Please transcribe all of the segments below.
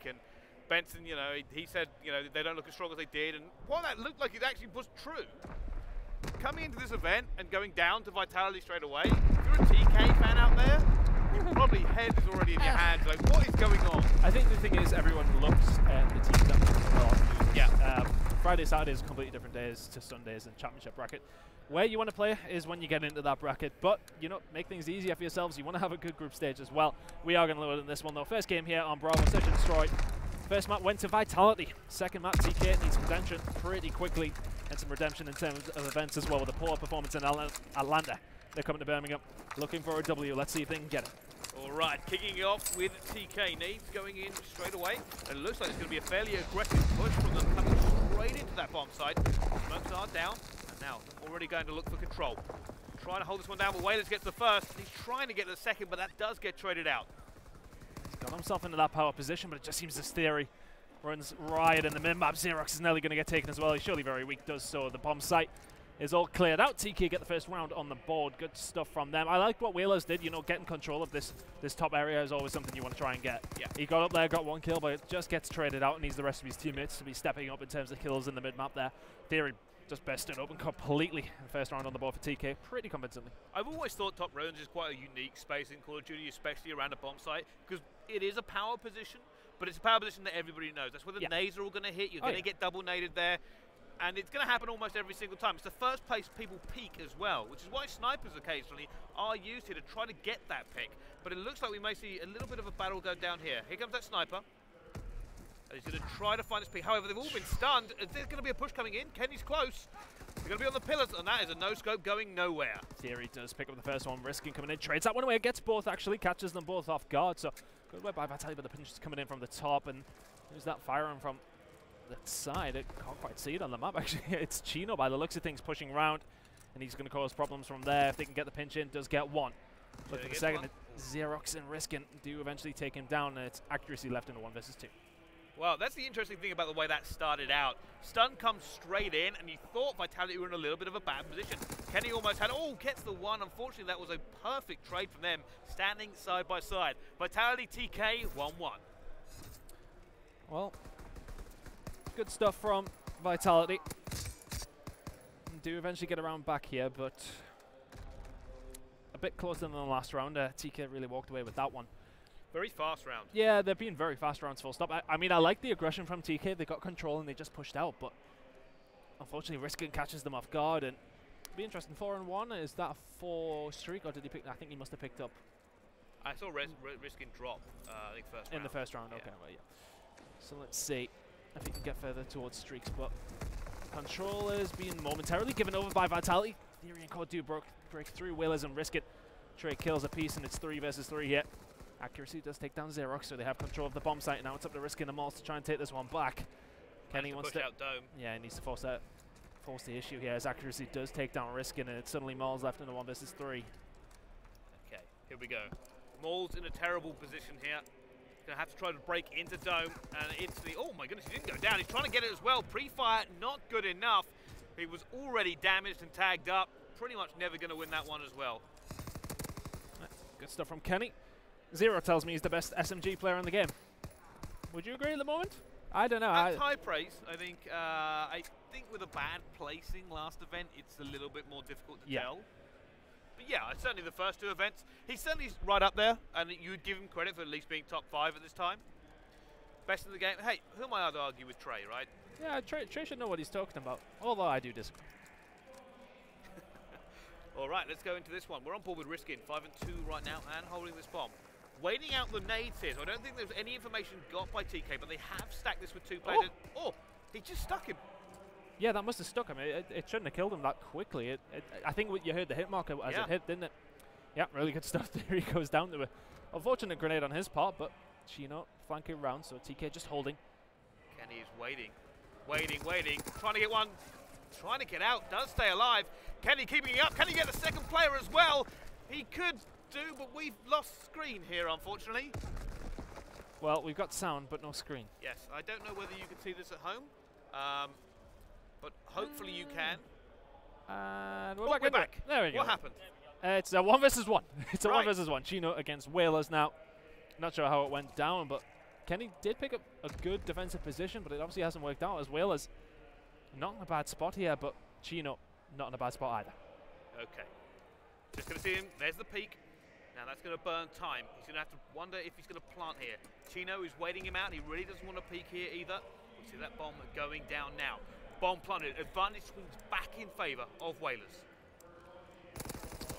And Benson, you know, he said, you know, they don't look as strong as they did. And while that looked like it actually was true, coming into this event and going down to Vitality straight away, if you're a TK fan out there, your probably head is already in your hands. Like, what is going on? I think the thing is, everyone looks at the teams that are yeah. Friday, Saturdays, completely different days to Sundays in championship bracket. Where you want to play is when you get into that bracket, but you know, make things easier for yourselves. You want to have a good group stage as well. We are going to load in this one though. First game here on Bravo, Search and Destroy. First map went to Vitality. Second map, TK needs redemption pretty quickly, and some redemption in terms of events as well with a poor performance in Atlanta. They're coming to Birmingham, looking for a W. Let's see if they can get it. All right, kicking it off with TK. Needs going in straight away. And it looks like it's going to be a fairly aggressive push from them coming straight into that bomb site. Smokes are down, and now already going to look for control. Trying to hold this one down, but Wailers gets the first. He's trying to get the second, but that does get traded out. He's got himself into that power position, but it just seems this theory runs riot in the mid-map. Xerox is nearly going to get taken as well. He's surely very weak, does so. The bomb site is all cleared out. TK get the first round on the board. Good stuff from them. I like what Whalers did. You know, getting control of this top area is always something you want to try and get. Yeah. He got up there, got one kill, but it just gets traded out and needs the rest of his teammates to be stepping up in terms of kills in the mid-map there. Theory just bested open completely in the first round on the board for TK, pretty convincingly. I've always thought top range is quite a unique space in Call of Duty, especially around a bomb site, because it is a power position, but it's a power position that everybody knows. That's where the nades are all going to hit. You're going to get double naded there. And it's going to happen almost every single time. It's the first place people peek as well, which is why snipers occasionally are used here to try to get that pick. But it looks like we may see a little bit of a battle go down here. Here comes that sniper. And he's going to try to find his pick. However, they've all been stunned. Is there going to be a push coming in? Kenny's close. They're going to be on the pillars, and that is a no-scope going nowhere. Theory does pick up the first one, risking coming in. Trades that one away, gets both actually, catches them both off guard. So good work by Vitality, but the pinch is coming in from the top. And who's that firing from that side? I can't quite see it on the map actually. It's Chino by the looks of things pushing around, and he's going to cause problems from there. If they can get the pinch in, does get one. Look at the second. Xerox and Riskin do eventually take him down, and it's accuracy left in the 1 versus 2. Well, that's the interesting thing about the way that started out. Stun comes straight in, and you thought Vitality were in a little bit of a bad position. Kenny almost had, gets the one. Unfortunately, that was a perfect trade from them, standing side by side. Vitality TK 1-1. Well, good stuff from Vitality. Do eventually get around back here, but a bit closer than the last round. TK really walked away with that one. Very fast round. Yeah, they've been very fast rounds full stop. I mean, I like the aggression from TK. They got control and they just pushed out, but unfortunately Riskin catches them off guard. And it'll be interesting. 4-1, is that a 4 streak, or did he pick? I think he must have picked up. I saw Riskin drop, I think first round. In the first round, okay, well, yeah. So let's see if he can get further towards streaks, but control is being momentarily given over by Vitality. Theory and Code do break through. Whalers and Risk It. Trade kills a piece, and it's 3 versus 3 here. Accuracy does take down Xerox, so they have control of the bomb site. Now it's up to Risk and Mols to try and take this one back. Kenny wants to push out Dome. Yeah, he needs to force the issue here, as Accuracy does take down Risk, and it's suddenly Mols left in the 1 versus 3. Okay, here we go. Mols in a terrible position here. Going to have to try to break into Dome, and instantly, oh my goodness, he didn't go down. He's trying to get it as well. Pre-fire, not good enough. He was already damaged and tagged up. Pretty much never going to win that one as well. Good stuff from Kenny. Zero tells me he's the best SMG player in the game. Would you agree at the moment? I don't know. That's high praise. I think with a bad placing last event, it's a little bit more difficult to tell. But yeah, certainly the first 2 events, he's certainly right up there, and you'd give him credit for at least being top 5 at this time. Best in the game. Hey, who am I to argue with Trey, right? Yeah, Trey should know what he's talking about, although I do disagree. All right, let's go into this one. We're on board with Riskin, 5-2 right now, and holding this bomb. Waiting out the nades here, so I don't think there's any information got by TK, but they have stacked this with 2 players. Oh, he just stuck him. Yeah, that must have stuck him. It shouldn't have killed him that quickly. I think you heard the hit marker as it hit, didn't it? Yeah, really good stuff. There he goes down to a unfortunate grenade on his part, but Chino flanking around, so TK just holding. Kenny is waiting, trying to get one, trying to get out, does stay alive. Kenny keeping it up. Can he get the second player as well? He could do, but we've lost screen here, unfortunately. Well, we've got sound, but no screen. Yes, I don't know whether you can see this at home, but hopefully you can. And we're back. There we go. What happened? It's a 1 versus 1. It's a 1 versus 1. Chino against Whalers now. Not sure how it went down, but Kenny did pick up a good defensive position, but it obviously hasn't worked out as well as not in a bad spot here, but Chino not in a bad spot either. Okay. Just going to see him. There's the peak. Now that's going to burn time. He's going to have to wonder if he's going to plant here. Chino is waiting him out. He really doesn't want to peek here either. We'll see that bomb going down now. Bomb planted. Advantage swings back in favour of Whalers.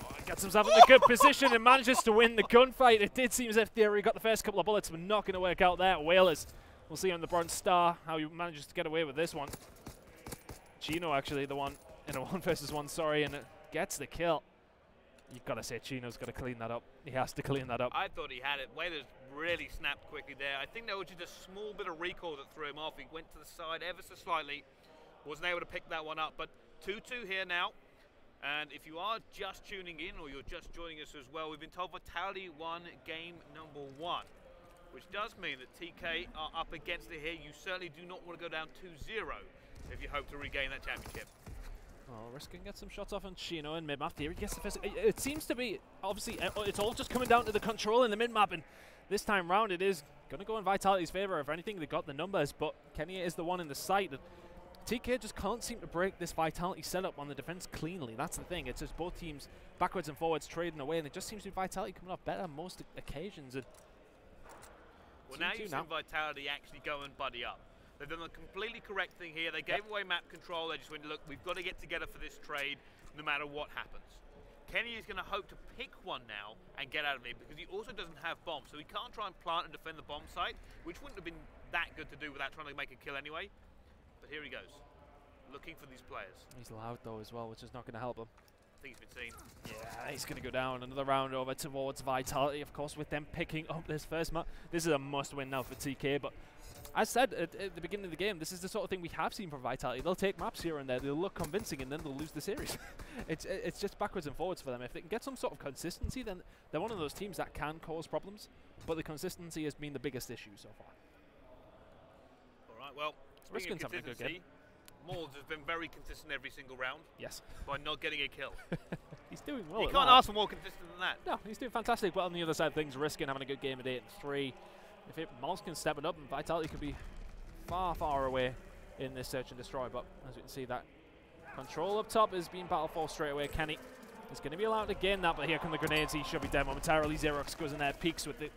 Oh, he gets himself in a good position and manages to win the gunfight. It did seem as if Theory got the first couple of bullets, but not going to work out there. Whalers, we'll see on the Bronze Star how he manages to get away with this one. Chino actually the one in a 1 versus 1, sorry, and it gets the kill. You've got to say Chino's got to clean that up. He has to clean that up. I thought he had it. Whalers really snapped quickly there. I think there was just a small bit of recoil that threw him off. He went to the side ever so slightly. Wasn't able to pick that one up. But 2-2 here now. And if you are just tuning in or you're just joining us as well, we've been told Vitality won game number 1. Which does mean that TK are up against it here. You certainly do not want to go down 2-0 if you hope to regain that championship. Well, Risk can get some shots off on Chino in mid-map. Theory gets the first. It seems to be, obviously, it's all just coming down to the control in the mid-map, and this time round it is going to go in Vitality's favour. If anything, they got the numbers, but Kenya is the one in the sight. And TK just can't seem to break this Vitality setup on the defence cleanly. That's the thing. It's just both teams backwards and forwards trading away, and it just seems to be Vitality coming off better on most occasions. And well, now you've seen Vitality actually go and buddy up. They've done the completely correct thing here. They gave away map control. They just went, look, we've got to get together for this trade no matter what happens. Kenny is going to hope to pick one now and get out of it because he also doesn't have bombs. So he can't try and plant and defend the bomb site, which wouldn't have been that good to do without trying to make a kill anyway. But here he goes, looking for these players. He's loud though as well, which is not going to help him. I think he's been seen. Yeah, he's going to go down. Another round over towards Vitality, of course, with them picking up this first map. This is a must-win now for TK, but as said at the beginning of the game, this is the sort of thing we have seen from Vitality. They'll take maps here and there, they'll look convincing, and then they'll lose the series. it's just backwards and forwards for them. If they can get some sort of consistency, then they're one of those teams that can cause problems, but the consistency has been the biggest issue so far. All right, well, Riskin's having a good game. Moulds has been very consistent every single round. Yes. By not getting a kill. He's doing well. You can't ask for more consistent than that. No, he's doing fantastic. But on the other side of things, Riskin having a good game at 8-3. If Moulds can step it up, and Vitality could be far, far away in this search and destroy. But as we can see, that control up top is being battled for straight away. Kenny is going to be allowed to gain that, but here come the grenades. He should be dead momentarily. Xerox goes in there, peaks with the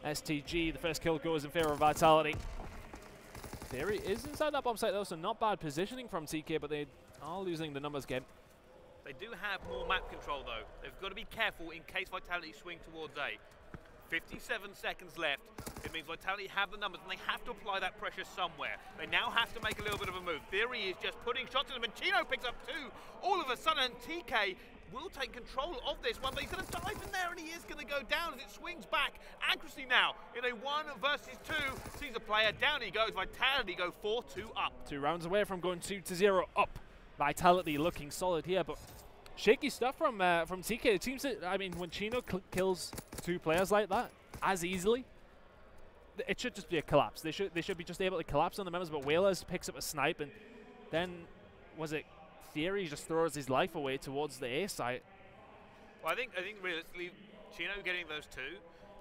STG. The first kill goes in favor of Vitality. Theory is inside that bomb site though, so not bad positioning from TK, but they are losing the numbers game. They do have more map control though. They've got to be careful in case Vitality swing towards A. 57 seconds left. It means Vitality have the numbers and they have to apply that pressure somewhere. They now have to make a little bit of a move. Theory is just putting shots in them, and Chino picks up 2. All of a sudden, TK will take control of this one, but he's going to dive in there and he is going to go down as it swings back. Accuracy now in a 1 versus 2. Sees a player, down he goes. Vitality go 4-2 up. 2 rounds away from going 2-0 up. Vitality looking solid here, but shaky stuff from TK. It seems that, I mean, when Chino kills 2 players like that as easily, it should just be a collapse. They should be just able to collapse on the members, but Whalers picks up a snipe, and then was it Theory just throws his life away towards the A site. Well, I think realistically, Chino getting those 2,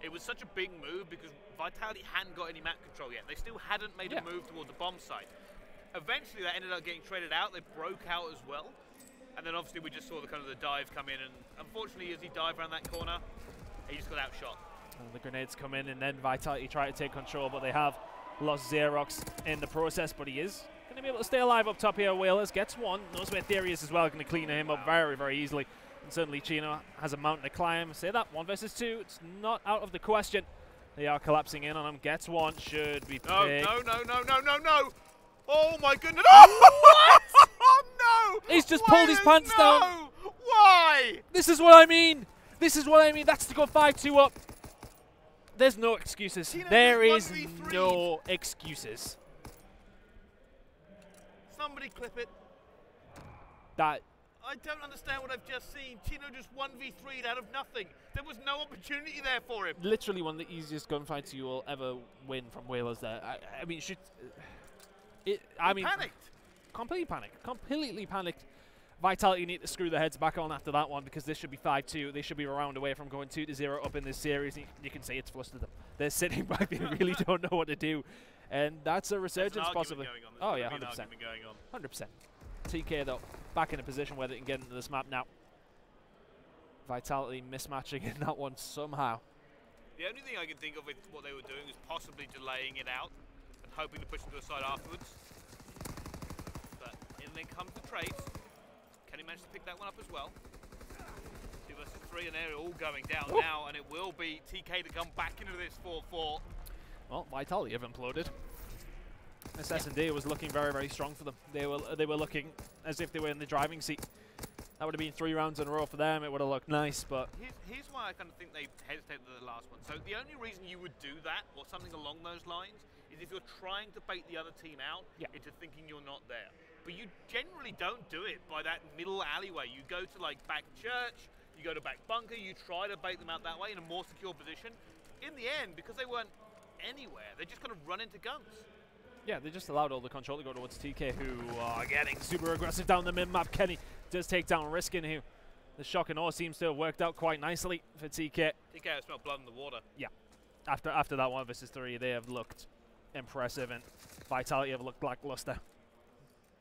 it was such a big move because Vitality hadn't got any map control yet. They still hadn't made a move towards the bomb site. Eventually, that ended up getting traded out. They broke out as well. And then obviously we just saw the kind of the dive come in, and unfortunately as he dived around that corner, he just got outshot. And the grenades come in, and then Vitality try to take control, but they have lost Xerox in the process, but he is going to be able to stay alive up top here. Whalers gets 1, knows where Theory is as well, going to clean him up very, very easily. And certainly Chino has a mountain to climb. Say that, 1 versus 2, it's not out of the question. They are collapsing in on him, gets 1, should be big. No. Oh my goodness. Oh, what? Oh no! He's just pulled his pants down. Why? This is what I mean. This is what I mean. That's to go 5-2 up. There's no excuses. There is no excuses. Somebody clip it. That. I don't understand what I've just seen. Chino just 1v3'd out of nothing. There was no opportunity there for him. Literally one of the easiest gunfights you will ever win from Whalers there. I mean, Panicked. Completely panicked. Vitality need to screw their heads back on after that one, because this should be 5-2. They should be a round away from going 2-0 up in this series. You can say it's flustered them. They're sitting back. They really don't know what to do. And that's a resurgence possibly. Oh, yeah, 100%. 100%. TK, though, back in a position where they can get into this map now. Vitality mismatching in that one somehow. The only thing I can think of with what they were doing is possibly delaying it out and hoping to push them to the side afterwards. But in then comes the trades. Can he manage to pick that one up as well? 2 versus 3, and they're all going down now, and it will be TK to come back into this 4-4. Well, Vitality have imploded. This S&D was looking very, very strong for them. They were looking as if they were in the driving seat. That would have been 3 rounds in a row for them. It would have looked nice, but here's why I kind of think they hesitated with the last one. So the only reason you would do that, or something along those lines, is if you're trying to bait the other team out into thinking you're not there. But you generally don't do it by that middle alleyway. You go to like back church, you go to back bunker, you try to bait them out that way in a more secure position. In the end, because they weren't anywhere, they just kind of run into guns. Yeah, they just allowed all the control to go towards TK, who are getting super aggressive down the mid-map. Kenny does take down Riskin, who the shock and awe seems to have worked out quite nicely for TK. TK has smelled blood in the water. Yeah. After that 1 versus 3, they have looked impressive, and Vitality have looked lackluster.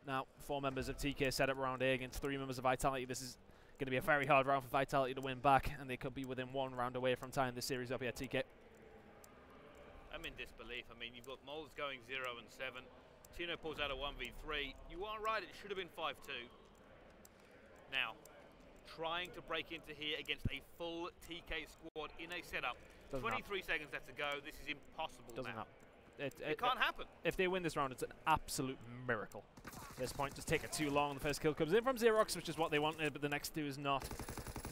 Now, 4 members of TK set up around A against 3 members of Vitality. This is going to be a very hard round for Vitality to win back, and they could be within 1 round away from tying this series up here, TK. I'm in disbelief. I mean, you've got Moles going 0 and 7. Tino pulls out a 1v3. You are right, it should have been 5-2. Now, trying to break into here against a full TK squad in a setup. 23 seconds left to go. This is impossible. Doesn't happen. It can't happen. If they win this round, it's an absolute miracle. At this point, just take it too long. The first kill comes in from Xerox, which is what they wanted, but the next 2 is not.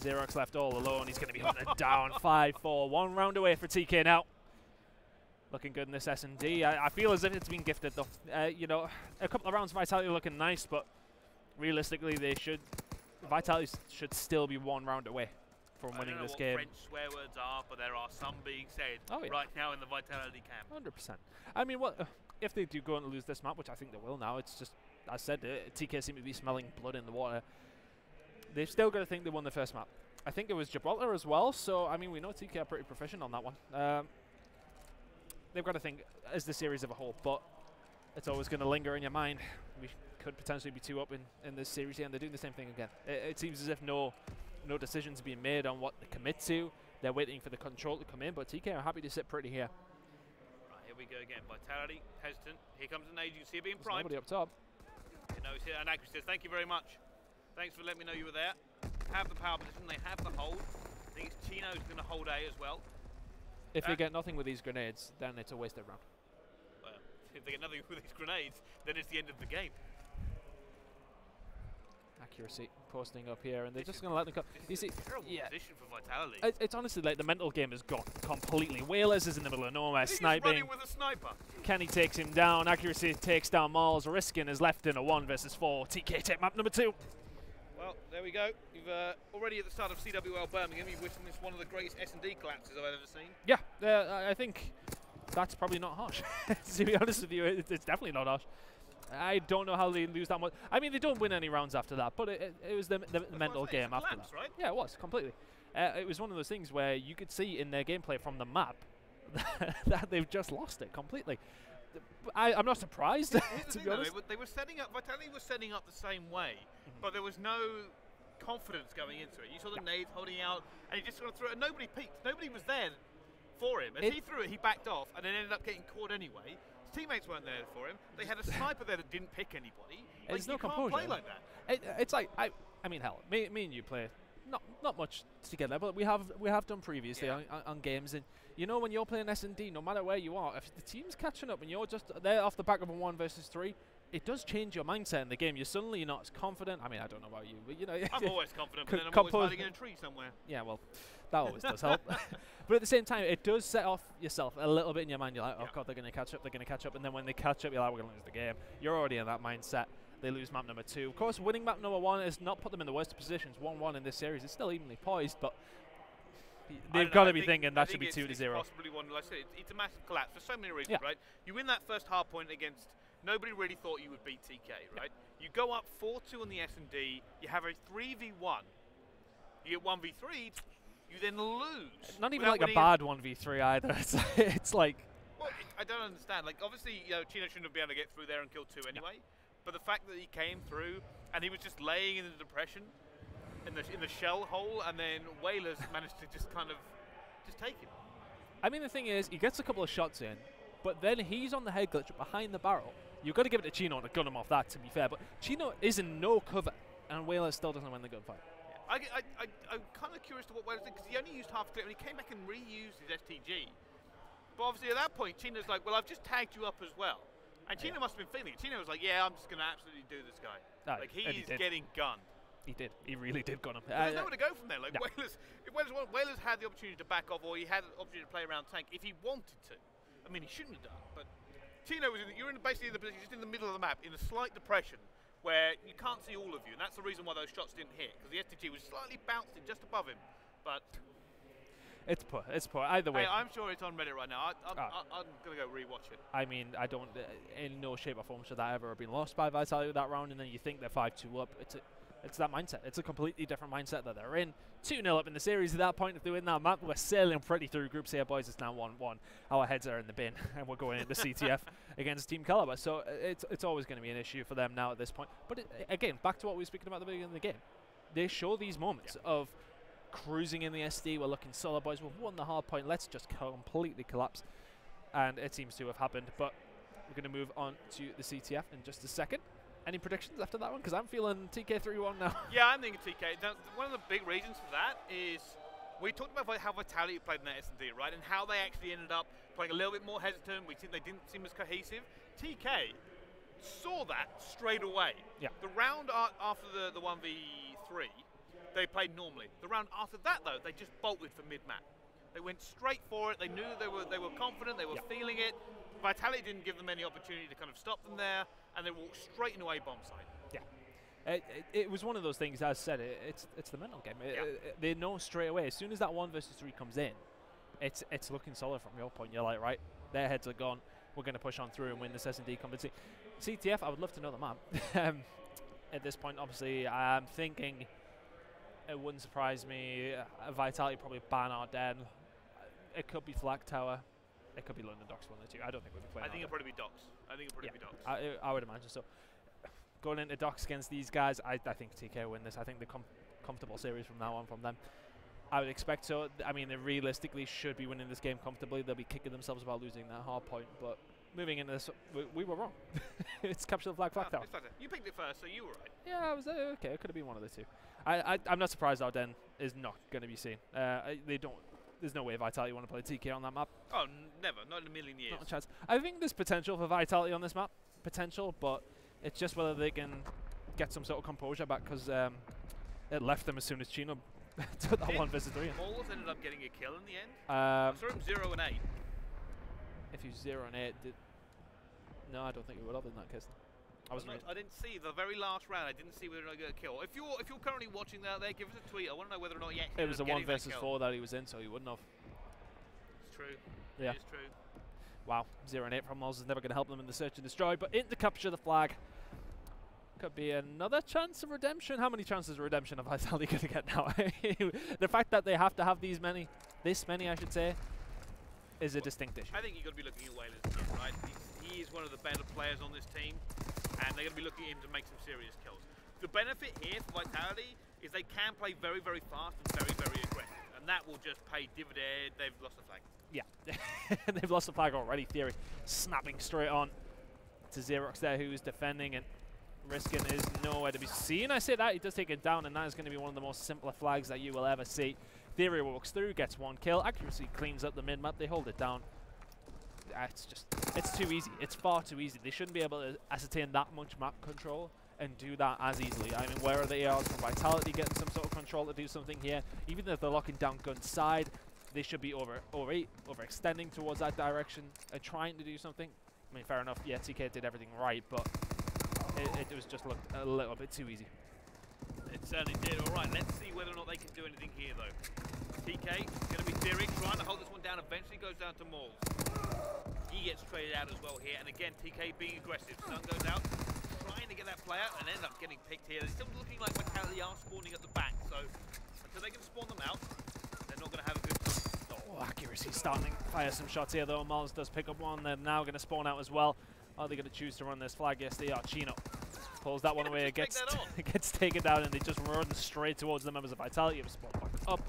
Xerox left all alone. He's going to be hunted down. 5-4. 1 round away for TK now. Looking good in this S&D. I feel as if it's been gifted, though. You know, a couple of rounds of Vitality looking nice, but realistically, Vitality should still be 1 round away from winning this game. I don't know what French swear words are, but there are some being said right now in the Vitality camp. 100%. I mean, what if they do go and lose this map, which I think they will now? It's just, as I said, TK seem to be smelling blood in the water. They've still got to think they won the first map. I think it was Gibraltar as well, so, I mean, we know TK are pretty proficient on that one. They've got to think as the series of a whole, but it's always going to linger in your mind. We could potentially be 2 up in this series here, and they're doing the same thing again. It seems as if no decisions being made on what to commit to. They're waiting for the control to come in, but TK are happy to sit pretty here. Right, here we go again. Vitality, hesitant. Here comes an agent. You see it being primed. Nobody up top. You know, and Accuracy says, thank you very much. Thanks for letting me know you were there. Have the power position. They have the hold. I think it's Chino's going to hold A as well. If they get nothing with these grenades, then it's a wasted round. Well, if they get nothing with these grenades, then it's the end of the game. Accuracy posting up here, and they're just going to let them come. You see, terrible position for Vitality. It's honestly like the mental game has gone completely. Whalers is in the middle of nowhere, sniping. He's running with a sniper. Kenny takes him down. Accuracy takes down Miles. Riskin is left in a 1 versus 4. TK take map number 2. Well, there we go. You've already at the start of CWL Birmingham, you've witnessed one of the greatest S&D collapses I've ever seen. Yeah, I think that's probably not harsh. To be honest with you, it's definitely not harsh. I don't know how they lose that much. I mean, they don't win any rounds after that, but it was the mental game after that. Right? Yeah, it was, completely. It was one of those things where you could see in their gameplay from the map that they've just lost it completely. I'm not surprised, to be honest. They were setting up, Vitality was setting up the same way, but there was no confidence going into it. You saw the nades holding out, and he just sort of threw it, and nobody peeked. Nobody was there for him. As he threw it, he backed off, and then ended up getting caught anyway. His teammates weren't there for him. They had a sniper there that didn't pick anybody. Like, There's no composure. composure. Can't play like that. It's like, I mean, hell, me and you play not much together, but we have done previously on games, and you know, when you're playing S&D, no matter where you are, if the team's catching up and you're just there off the back of a 1 versus 3, it does change your mindset in the game. You're suddenly not as confident. I mean, I don't know about you, but you know, I'm always confident, but then I'm always hiding in a tree somewhere. Yeah, well, that always does help. But at the same time, it does set off yourself a little bit in your mind. You're like, oh god, they're going to catch up. They're going to catch up, and then when they catch up, you're like, we're going to lose the game. You're already in that mindset. They lose map number 2. Of course, winning map number 1 has not put them in the worst positions. 1-1 in this series. It's still evenly poised, but they've got to be thinking that should be 2-0. Possibly one. Like I said, it's a massive collapse for so many reasons, right? You win that first hard point against nobody really thought you would beat TK, right? You go up 4-2 on the S&D. You have a 3v1. You get 1v3'd. you then lose. Not even like a bad 1v3 either. It's like... Well, I don't understand. Like, obviously, you know, Chino shouldn't have been able to get through there and kill 2 anyway. But the fact that he came through and he was just laying in the depression in the shell hole, and then Whalers managed to just kind of just take him. I mean, the thing is, he gets a couple of shots in, but then he's on the head glitch behind the barrel. You've got to give it to Chino to gun him off that, to be fair. But Chino is in no cover, and Whalers still doesn't win the gunfight. I'm kind of curious to what Whalers did, because he only used half a clip, and he came back and reused his STG. But obviously at that point, Chino's like, well, I've just tagged you up as well. And Chino must have been feeling it. Chino was like, yeah, I'm just going to absolutely do this guy. Like, he's getting gunned. He did. He really did gun him. There's nowhere to go from there. Like, if Whalers had the opportunity to back off, or he had the opportunity to play around tank, if he wanted to. I mean, he shouldn't have done, but Chino was you're basically in the position just in the middle of the map, in a slight depression, where you can't see all of you, and that's the reason why those shots didn't hit, because the STG was slightly bouncing just above him. But it's poor. It's poor. Either way. Hey, I'm sure it's on Reddit right now. I'm going to go rewatch it. I mean, I don't, in no shape or form should that ever have been lost by Vitality that round, and then you think they're 5-2 up. It's that mindset. It's a completely different mindset that they're in. 2-0 up in the series at that point. If they win that map, we're sailing pretty through groups here, boys. It's now 1-1. Our heads are in the bin, and we're going into CTF against Team Kaliber. So it's always going to be an issue for them now at this point. But again, back to what we were speaking about at the beginning of the game. They show these moments of cruising in the SD. We're looking solid, boys. We've won the hard point. Let's just completely collapse. And it seems to have happened. But we're going to move on to the CTF in just a second. Any predictions after that one? Because I'm feeling TK 3-1 now. Yeah, I'm thinking TK. Now, one of the big reasons for that is we talked about how Vitality played in that S&D, right? And how they actually ended up playing a little bit more hesitant. We think they didn't seem as cohesive. TK saw that straight away. Yeah. The round after the 1v3, they played normally. The round after that, though, they just bolted for mid-map. They went straight for it. They knew they were confident. They were feeling it. Vitality didn't give them any opportunity to kind of stop them there, and they walked straight into a bomb site. Yeah. It was one of those things, as I said, it's the mental game. They know straight away, as soon as that 1 versus 3 comes in, it's looking solid from your point. You're like, right, their heads are gone. We're going to push on through and win this S&D competition. CTF, I would love to know the map. At this point, obviously, I'm thinking it wouldn't surprise me. Vitality probably ban Ardennes. It could be Flag Tower. It could be London Docks 1 or 2. I don't think we'll be playing. I think it'll probably be Docks. I would imagine so. Going into Docks against these guys, I think TK will win this. I think the comfortable series from now on from them. I would expect so. I mean, they realistically should be winning this game comfortably. They'll be kicking themselves about losing that hard point. But moving into this, we were wrong. It's capture the flag tower. You picked it first, so you were right. Yeah, I was okay. It could have been one of the two. I'm not surprised Ardennes is not going to be seen. They don't. There's no way Vitality want to play TK on that map. Oh, never. Not in a million years. Not a chance. I think there's potential for Vitality on this map. Potential, but it's just whether they can get some sort of composure back, because it left them as soon as Chino took that 1 versus 3. Moles ended up getting a kill in the end. I saw him 0 and 8. If he was 0 and 8, no, I don't think he would have in that case. I didn't see the very last round. I didn't see whether or not he got a kill. If you're currently watching that there, give us a tweet. I want to know whether or not he actually. It was a 1 versus 4 that he was in, so he wouldn't have. It's true. Yeah. It is true. Wow, 0 and 8 from Moles is never going to help them in the search and destroy, but in to capture the flag. Could be another chance of redemption. How many chances of redemption have Vitality going to get now? The fact that they have to have this many, I should say, is a distinct issue. I think you've got to be looking at Whalers again, right? He is one of the better players on this team, and they're going to be looking at him to make some serious kills. The benefit here for Vitality is they can play very, very fast and very, very aggressive, and that will just pay dividend. They've lost the flag. Yeah, they've lost the flag already. Theory snapping straight on to Xerox there, who's defending, and Riskin is nowhere to be seen. I say that, he does take it down, and that is going to be one of the most simpler flags that you will ever see. Theory walks through, gets 1 kill. Accuracy cleans up the mid-map. They hold it down. It's too easy. It's far too easy. They shouldn't be able to ascertain that much map control and do that as easily. I mean, where are the ARs from Vitality getting some sort of control to do something here? Even if they're locking down gun side, they should be overextending towards that direction and trying to do something. I mean, fair enough. Yeah, TK did everything right, but it was just looked a little bit too easy. It certainly did. All right, let's see whether or not they can do anything here, though. TK going to be Theory, trying to hold this one down. Eventually goes down to Moles. He gets traded out as well here, and again, TK being aggressive. Sun goes out, trying to get that play out, and end up getting picked here. It's still looking like Vitality are spawning at the back, so until they can spawn them out, they're not going to have a good time. Oh, accuracy starting to fire some shots here, though. Mullins does pick up one. They're now going to spawn out as well. Are they going to choose to run this flag? Yes, they are. Chino pulls that one away, gets taken down, and they just run straight towards the members of Vitality. Spawn back up.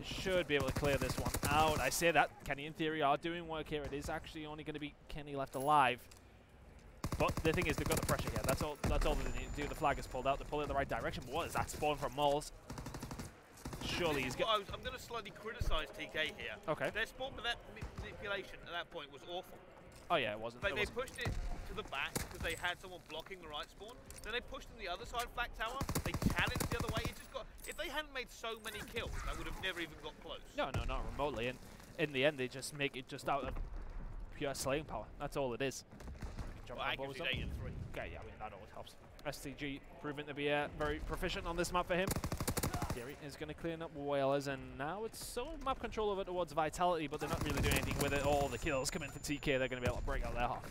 Should be able to clear this one out. I say that. Kenny, in theory, are doing work here. It is actually only going to be Kenny left alive. But the thing is, they've got the pressure here. That's all they need to do. The flag is pulled out. They're pulling in the right direction. What is that spawn from Moles? Surely he's going. I'm going to slightly criticise TK here. Okay. Their spawn with that manipulation at that point was awful. Oh yeah, it wasn't. They pushed it to the back because they had someone blocking the right spawn. Then they pushed in the other side flag tower. They challenged the other way. It just got. If they hadn't made so many kills, that would have never even got close. No, not remotely. And in the end, they just make it just out of pure slaying power. That's all it is. Well, accuracy 8 and 3. Okay, yeah, I mean that always helps. STG proving to be very proficient on this map for him. Theory is going to clean up Whalers, and now it's so map control over towards Vitality, but they're not really doing anything with it. All the kills come in for TK. They're going to be able to break out their half.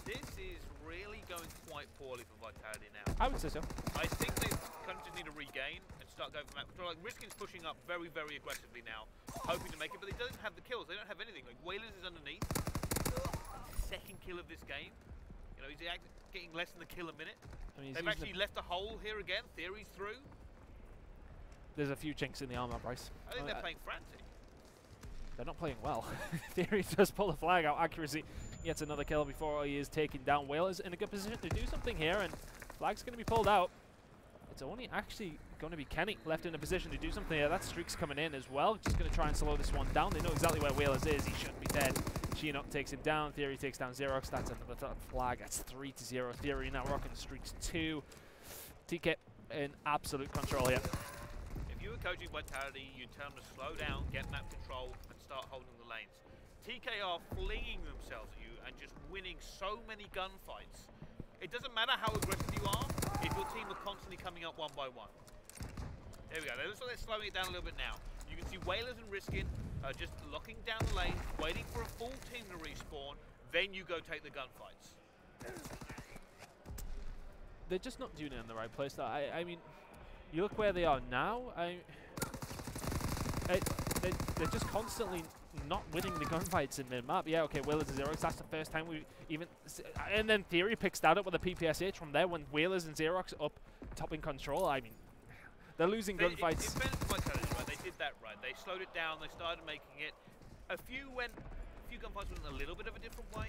This is really going quite poorly for Vitality now. I would say so. I think they kind of just need to regain and start going for map control. Like Riskin's pushing up very, very aggressively now, hoping to make it, but he doesn't have the kills. They don't have anything. Like Whalers is underneath. Second kill of this game. You know, he's getting less than a kill a minute. I mean, they've actually left a hole here again. Theory's through. There's a few chinks in the armor, Bryce. I think they're playing frantic. They're not playing well. Theory does pull the flag out. Accuracy gets another kill before he is taken down. Whalers in a good position to do something here, and flag's going to be pulled out. It's only actually going to be Kenny left in a position to do something here. That streak's coming in as well. Just going to try and slow this one down. They know exactly where Whalers is. He shouldn't be dead. Chino takes him down. Theory takes down Xerox. That's another flag. That's 3-0. Theory now rocking the streaks 2. TK in absolute control here. If you were coaching Vitality, you'd tell them to slow down, get map control, and start holding the lanes. TK are flinging themselves at you and just winning so many gunfights. It doesn't matter how aggressive you are, if your team are constantly coming up one by one. There we go. Looks like they're slowing it down a little bit now. You can see Whalers and Riskin just locking down the lane, waiting for a full team to respawn, then you go take the gunfights. They're just not doing it in the right place. I mean, you look where they are now. They're just constantly not winning the gunfights in mid-map. Yeah, okay, Whalers and Xerox, that's the first time we even... And then Theory picks that up with a PPSH from there when Whalers and Xerox up top in control. I mean, they're losing gunfights. It depends on Vitality, right? They did that right. They slowed it down, they started making it. A few gunfights went a little bit of a different way,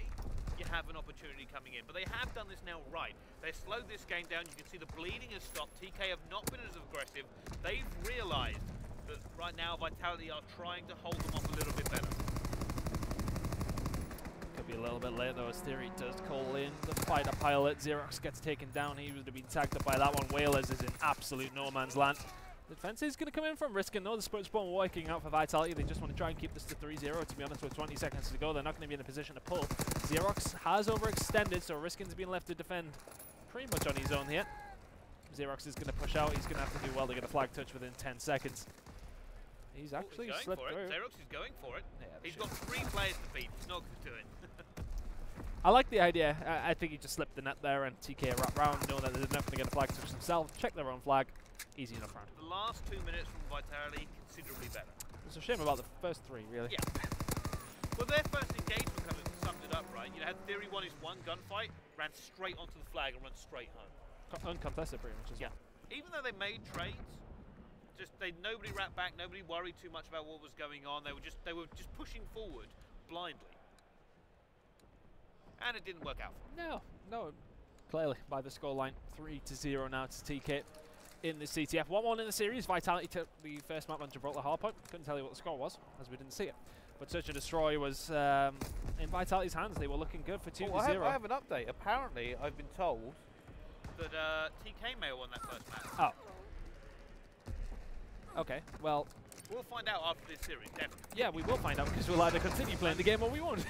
you have an opportunity coming in. But they have done this now right. They slowed this game down. You can see the bleeding has stopped. TK have not been as aggressive. They've realized that right now Vitality are trying to hold them off a little bit better. Could be a little bit late though, as Theory does call in the fighter pilot. Xerox gets taken down. He would have been tagged up by that one. Whalers is in absolute no man's land. The defense is going to come in from Riskin though. The spurt spawn working out for Vitality. They just want to try and keep this to 3-0. To be honest, with 20 seconds to go, they're not going to be in a position to pull. Xerox has overextended, so Riskin's been left to defend pretty much on his own here. Xerox is going to push out. He's going to have to do well to get a flag touch within 10 seconds. He's actually slipped through. Xerox is going for it. Yeah, he's got 3 players to beat. He's not going to do it. I like the idea. I think he just slipped the net there, and TK wrap round, know that they're not going to get a flag touch themselves. Check their own flag. Easy enough round. The last 2 minutes from Vitality, considerably better. It's a shame about the first 3, really. Yeah. Well, their first engagement kind of summed it up, right? You had Theory 1 is one gunfight, ran straight onto the flag and ran straight home. Uncontested, pretty much, as well. Even though they made trades, nobody wrapped back, nobody worried too much about what was going on. They were just pushing forward blindly. And it didn't work out for them. No. Clearly, by the scoreline, 3-0 now to TK in the CTF. 1-1 in the series. Vitality took the first map on Gibraltar Hardpoint. Couldn't tell you what the score was, as we didn't see it. But Search and Destroy was in Vitality's hands. They were looking good for 2-0. I have an update. Apparently, I've been told that TK may have won that first match. Oh. Okay, well... We'll find out after this series, definitely. Yeah, we will find out, because we'll either continue playing the game or we won't.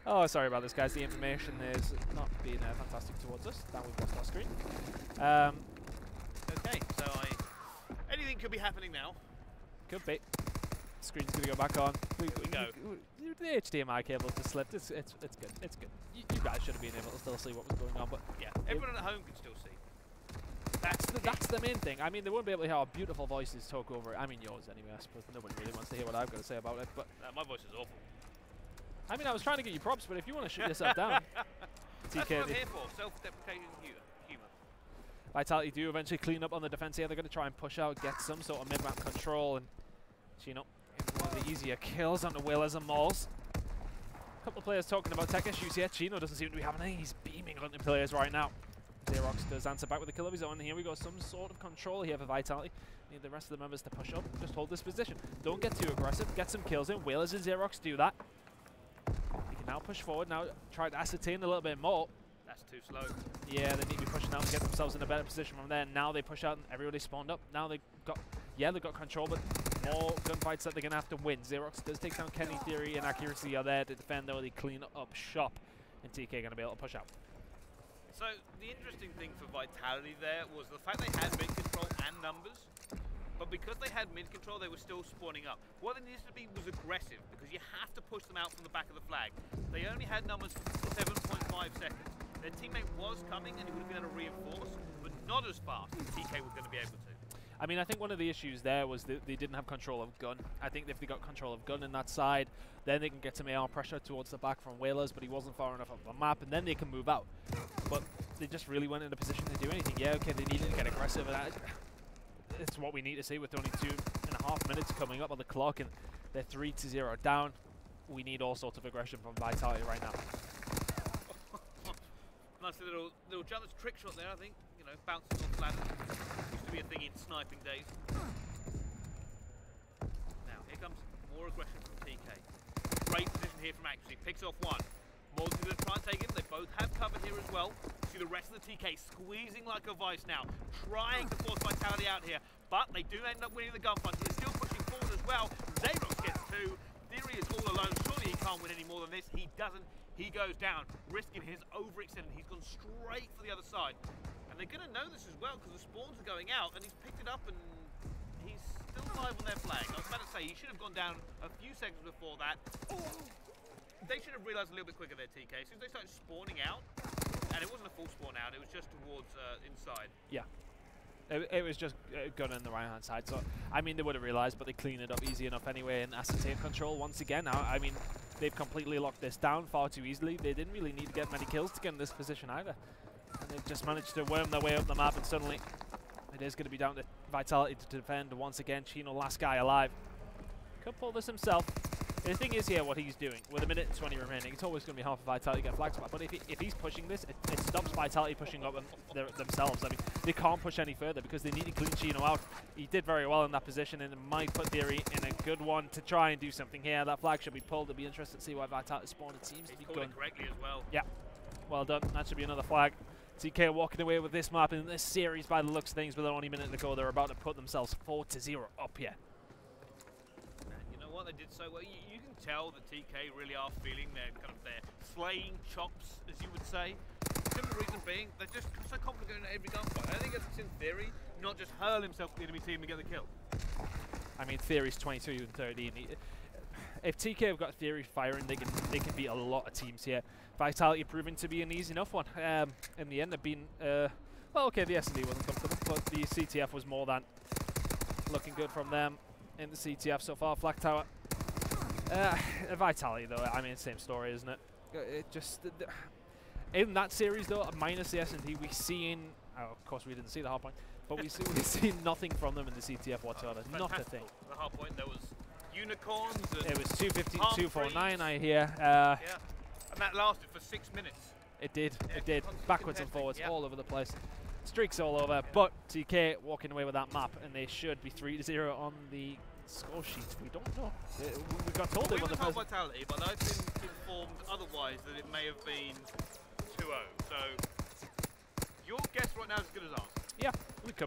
Oh, sorry about this, guys. The information is not being fantastic towards us. Now we've lost our screen. Okay, so anything could be happening now. Could be. Screen's going to go back on. There we go. The HDMI cable just slipped. It's good. It's good. You guys should have been able to still see what was going on, but yeah, everyone at home can still see. That's the main thing. I mean, they won't be able to hear our beautiful voices talk over it. I mean, yours anyway, I suppose. Nobody really wants to hear what I've got to say about it. But my voice is awful. I mean, I was trying to get you props, but if you want to shoot yourself down, that's what I'm here for. Self-deprecating humour. Vitality do eventually clean up on the defense here. They're going to try and push out, get some sort of mid-map control, and Chino getting one of the easier kills on the Whalers and Mauls. A couple of players talking about tech issues here. Chino doesn't seem to be having any. He's beaming on the players right now. Xerox does answer back with the kill of his own. Here we go, some sort of control here for Vitality. Need the rest of the members to push up, just hold this position. Don't get too aggressive, get some kills in. Whalers and Xerox do that. He can now push forward, now try to ascertain a little bit more. That's too slow. Yeah, they need to be pushing out and get themselves in a better position from there. Now they push out and everybody spawned up. Now they've got, they've got control, but more gunfights that they're going to have to win. Xerox does take down Kenny. Theory and Accuracy are there to defend, though. They clean up shop, and TK going to be able to push out. So the interesting thing for Vitality there was the fact they had mid control and numbers, but because they had mid control, they were still spawning up. What they needed to be was aggressive, because you have to push them out from the back of the flag. They only had numbers for 7.5 seconds. Their teammate was coming, and he would have been able to reinforce, but not as fast as TK was going to be able to. I mean, I think one of the issues there was that they didn't have control of gun. I think if they got control of gun in that side, then they can get some AR pressure towards the back from Whalers, but he wasn't far enough up the map, and then they can move out. But they just really weren't in a position to do anything. Yeah, okay, they needed to get aggressive, and it's what we need to see with only 2.5 minutes coming up on the clock, and they're 3-0 down. We need all sorts of aggression from Vitality right now. Nice little jealous trick shot there, I think. You know, bouncing off ladder. Used to be a thing in sniping days. Now, here comes more aggression from TK. Great position here from Accuracy. Picks off one. Mole's going to try and take him. They both have cover here as well. See the rest of the TK squeezing like a vice now. Trying to force Vitality out here. But they do end up winning the gunfight. He's still pushing forward as well. Xerox gets two. Theory is all alone. Surely he can't win any more than this. He doesn't. He goes down, risking his overextending. He's gone straight for the other side. And they're going to know this as well, because the spawns are going out, and he's picked it up, and he's still alive on their flag. I was about to say, he should have gone down a few seconds before that. They should have realised a little bit quicker their TK. As soon as they started spawning out, and it wasn't a full spawn out, it was just towards inside. Yeah. It was just gun on the right-hand side. So, I mean, they would have realised, but they clean it up easy enough anyway and ascertain control once again. I mean, they've completely locked this down far too easily. They didn't really need to get many kills to get in this position either. And they've just managed to worm their way up the map, and suddenly it is going to be down to Vitality to defend once again. Chino, last guy alive. Could pull this himself. The thing is here, what he's doing, with 1 minute and 20 remaining, it's always going to be hard for Vitality to get flags back. But if he's pushing this, it stops Vitality pushing up themselves. I mean, they can't push any further because they need to clean Chino out. He did very well in that position, and it might put Theory in a good one to try and do something here. That flag should be pulled. It'll be interesting to see why Vitality spawned. It seems to be good. Correctly as well. Yeah, well done. That should be another flag. TK walking away with this map in this series by the looks of things. With only a minute to go, they're about to put themselves 4-0 up here. What they did so well, you can tell that TK really are feeling their slaying chops, as you would say. Simple reason being, they're just so complicated at every gunfight. I think it's in Theory, not just hurl himself to the enemy team and get the kill. I mean, Theory's 22 and 13. If TK have got Theory firing, they can beat a lot of teams here. Vitality proving to be an easy enough one. In the end, they've been well, okay, the S&D wasn't comfortable, but the CTF was more than looking good from them. In the CTF so far, Flag Tower. Vitality though, I mean, same story, isn't it? It just in that series though, minus the S&D, we seen. Oh, of course, we didn't see the hard point, but we see nothing from them in the CTF whatsoever. Not a thing. The hard point, there was unicorns. And it was 250, 249. I hear. Yeah, and that lasted for 6 minutes. It did. Yeah, it did. Backwards and forwards, yeah. All over the place. Streaks all over, but TK walking away with that map, and they should be 3-0 on the score sheet. We don't know. We got told it on the first. Vitality, but I've been informed otherwise that it may have been 2-0. So your guess right now is as good as ours. Yeah, we could